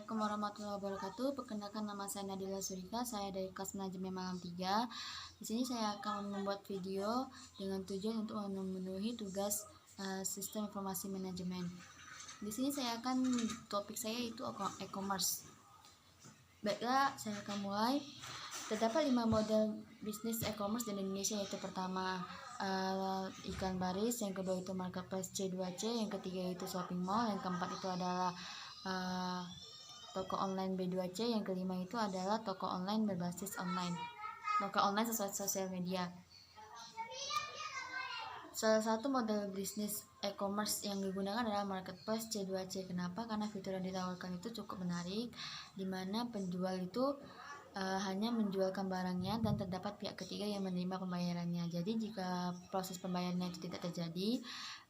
Assalamualaikum warahmatullahi wabarakatuh. Perkenalkan, nama saya Nadila Surika. Saya dari kelas manajemen Malam 3. Di sini saya akan membuat video dengan tujuan untuk memenuhi tugas sistem informasi manajemen. Di sini topik saya itu e-commerce. Baiklah, saya akan mulai. Terdapat 5 model bisnis e-commerce di Indonesia, yaitu pertama iklan baris, yang kedua itu marketplace C2C, yang ketiga itu shopping mall, yang keempat itu adalah toko online B2C, yang kelima itu adalah toko online berbasis online, toko online sesuai sosial media. Salah satu model bisnis e-commerce yang digunakan adalah marketplace C2C. Kenapa? Karena fitur yang ditawarkan itu cukup menarik, dimana penjual itu hanya menjualkan barangnya dan terdapat pihak ketiga yang menerima pembayarannya. Jadi jika proses pembayarannya itu tidak terjadi,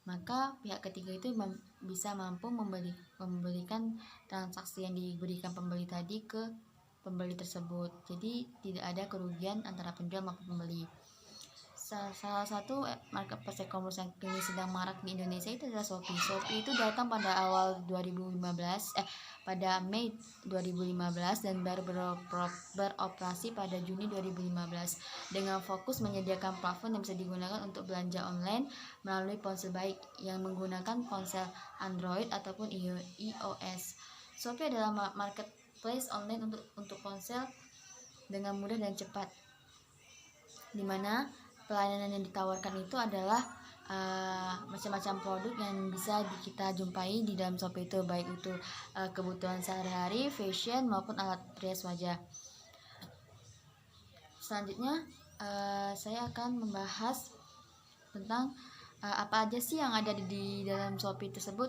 maka pihak ketiga itu bisa mampu memberikan transaksi yang diberikan pembeli tadi ke pembeli tersebut. Jadi tidak ada kerugian antara penjual maupun pembeli. Salah satu marketplace e-commerce yang kini sedang marak di Indonesia itu adalah Shopee. Shopee itu datang pada awal 2015, pada Mei 2015 dan baru beroperasi pada Juni 2015 dengan fokus menyediakan platform yang bisa digunakan untuk belanja online melalui ponsel baik yang menggunakan ponsel Android ataupun iOS. Shopee adalah marketplace online untuk ponsel dengan mudah dan cepat, di mana pelayanan yang ditawarkan itu adalah macam-macam produk yang bisa kita jumpai di dalam Shopee itu, baik itu kebutuhan sehari-hari, fashion maupun alat rias wajah. Selanjutnya saya akan membahas tentang apa aja sih yang ada di dalam Shopee tersebut.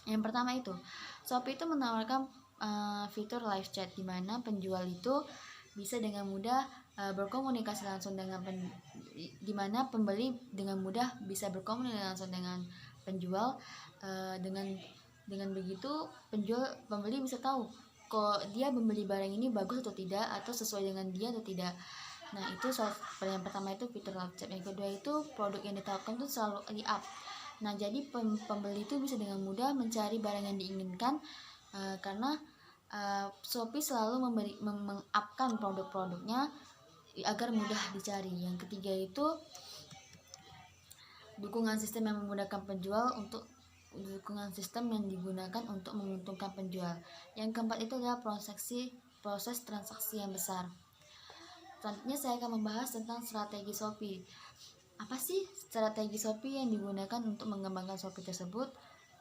Yang pertama itu, Shopee itu menawarkan fitur live chat, di mana penjual itu bisa dengan mudah berkomunikasi langsung dengan di mana pembeli dengan mudah bisa berkomunikasi langsung dengan penjual. Dengan begitu pembeli bisa tahu kok dia membeli barang ini bagus atau tidak, atau sesuai dengan dia atau tidak. Nah, itu yang pertama itu fitur live chat. Yang kedua itu produk yang ditawarkan itu selalu di-up. Nah, jadi pembeli itu bisa dengan mudah mencari barang yang diinginkan karena Shopee selalu meng-upkan produk-produknya agar mudah dicari. Yang ketiga itu dukungan sistem yang menggunakan penjual untuk menguntungkan penjual. Yang keempat itu adalah proses transaksi yang besar. Selanjutnya saya akan membahas tentang strategi Shopee. Apa sih strategi Shopee yang digunakan untuk mengembangkan Shopee tersebut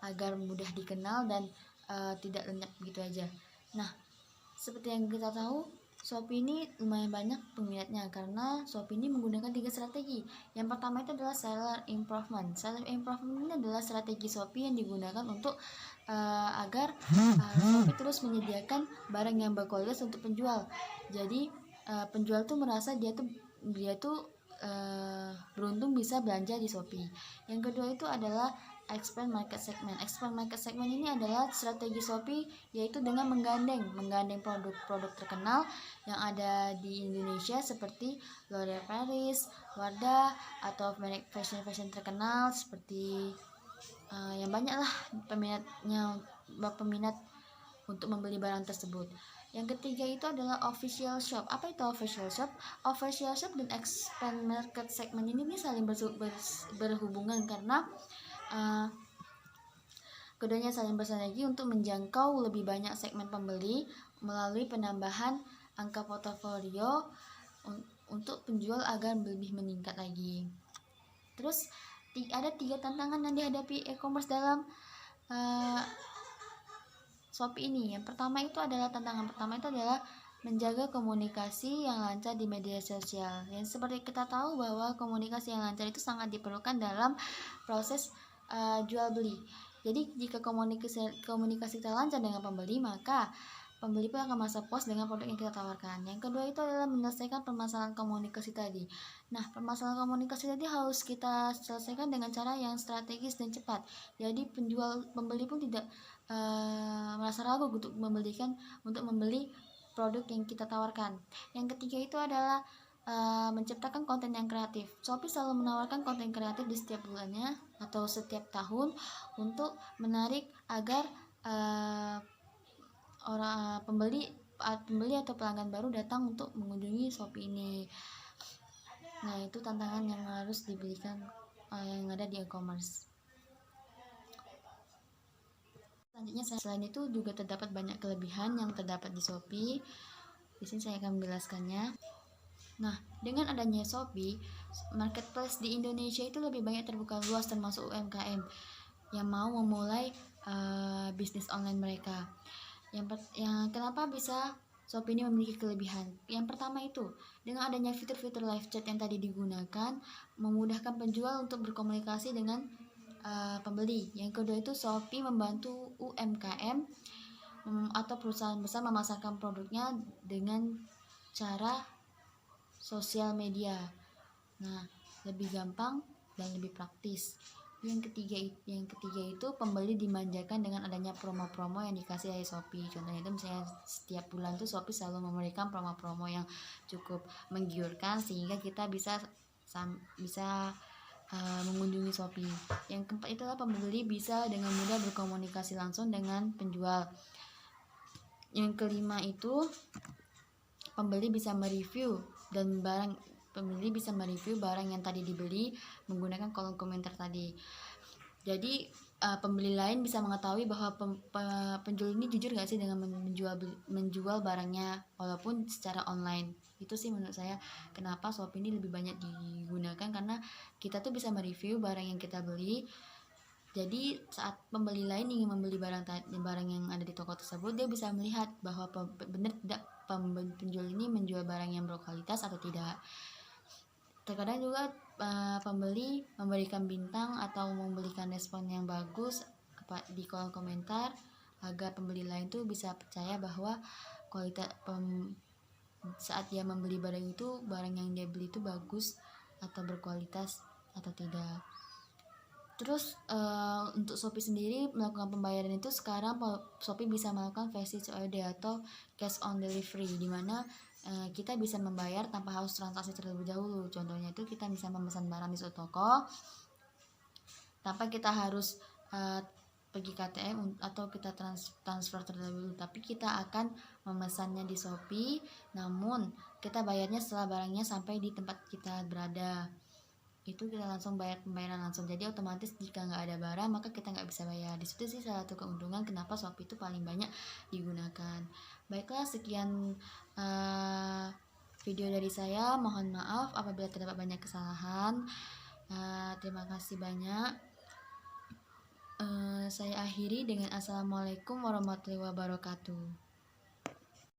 agar mudah dikenal dan tidak lenyap begitu aja? Nah, seperti yang kita tahu, Shopee ini lumayan banyak peminatnya karena Shopee ini menggunakan 3 strategi. Yang pertama itu adalah seller improvement. Seller improvement ini adalah strategi Shopee yang digunakan untuk agar Shopee terus menyediakan barang yang berkualitas untuk penjual. Jadi penjual tuh merasa dia tuh beruntung bisa belanja di Shopee. Yang kedua itu adalah expand market segment. Expand market segment ini adalah strategi Shopee, yaitu dengan menggandeng produk-produk terkenal yang ada di Indonesia seperti L'Oreal Paris, Wardah, atau merek fashion terkenal seperti yang banyak lah peminat untuk membeli barang tersebut. Yang ketiga itu adalah official shop. Apa itu official shop? Official shop dan expand market segment ini saling berhubungan karena keduanya saling bersinergi untuk menjangkau lebih banyak segmen pembeli melalui penambahan angka portofolio untuk penjual agar lebih meningkat lagi. Terus ada 3 tantangan yang dihadapi e-commerce dalam Shopee ini. Tantangan pertama itu adalah menjaga komunikasi yang lancar di media sosial. Yang seperti kita tahu bahwa komunikasi yang lancar itu sangat diperlukan dalam proses jual beli. Jadi jika komunikasi kita lancar dengan pembeli, maka pembeli pun akan merasa puas dengan produk yang kita tawarkan. Yang kedua itu adalah menyelesaikan permasalahan komunikasi tadi. Nah, permasalahan komunikasi tadi harus kita selesaikan dengan cara yang strategis dan cepat. Jadi pembeli pun tidak merasa ragu untuk membeli produk yang kita tawarkan. Yang ketiga itu adalah menciptakan konten yang kreatif. Shopee selalu menawarkan konten kreatif di setiap bulannya atau setiap tahun untuk menarik agar orang pembeli atau pelanggan baru datang untuk mengunjungi Shopee ini. Nah, itu tantangan yang harus diberikan yang ada di e-commerce. Selanjutnya, selain itu juga terdapat banyak kelebihan yang terdapat di Shopee. Di sini saya akan menjelaskannya. Nah, dengan adanya Shopee, marketplace di Indonesia itu lebih banyak terbuka luas, termasuk UMKM yang mau memulai bisnis online mereka. Yang kenapa bisa Shopee ini memiliki kelebihan? Yang pertama itu, dengan adanya fitur-fitur live chat yang tadi digunakan, memudahkan penjual untuk berkomunikasi dengan pembeli. Yang kedua itu, Shopee membantu UMKM atau perusahaan besar memasarkan produknya dengan cara sosial media. Nah, lebih gampang dan lebih praktis. Yang ketiga itu pembeli dimanjakan dengan adanya promo-promo yang dikasih dari Shopee. Contohnya itu misalnya setiap bulan tuh Shopee selalu memberikan promo-promo yang cukup menggiurkan sehingga kita bisa mengunjungi Shopee. Yang keempat itulah pembeli bisa dengan mudah berkomunikasi langsung dengan penjual. Yang kelima itu pembeli bisa mereview barang yang tadi dibeli menggunakan kolom komentar tadi. Jadi pembeli lain bisa mengetahui bahwa penjual ini jujur gak sih dengan menjual barangnya walaupun secara online. Itu sih menurut saya kenapa Shopee ini lebih banyak digunakan, karena kita tuh bisa mereview barang yang kita beli. Jadi saat pembeli lain ingin membeli barang yang ada di toko tersebut, dia bisa melihat bahwa benar tidak penjual ini menjual barang yang berkualitas atau tidak. Terkadang juga pembeli memberikan bintang atau memberikan respon yang bagus di kolom komentar agar pembeli lain tuh bisa percaya bahwa kualitas saat dia membeli barang itu, barang yang dia beli itu bagus atau berkualitas atau tidak. Terus untuk Shopee sendiri melakukan pembayaran itu sekarang Shopee bisa melakukan versi COD atau cash on delivery, dimana kita bisa membayar tanpa harus transaksi terlebih dahulu. Contohnya itu kita bisa memesan barang di suatu toko tanpa kita harus pergi ke ATM atau kita transfer terlebih dahulu, tapi kita akan memesannya di Shopee, namun kita bayarnya setelah barangnya sampai di tempat kita berada. Itu kita langsung bayar pembayaran langsung, jadi otomatis jika nggak ada barang maka kita nggak bisa bayar. Di situ sih salah satu keuntungan kenapa Shopee itu paling banyak digunakan. Baiklah, sekian video dari saya. Mohon maaf apabila terdapat banyak kesalahan. Terima kasih banyak. Saya akhiri dengan assalamualaikum warahmatullahi wabarakatuh.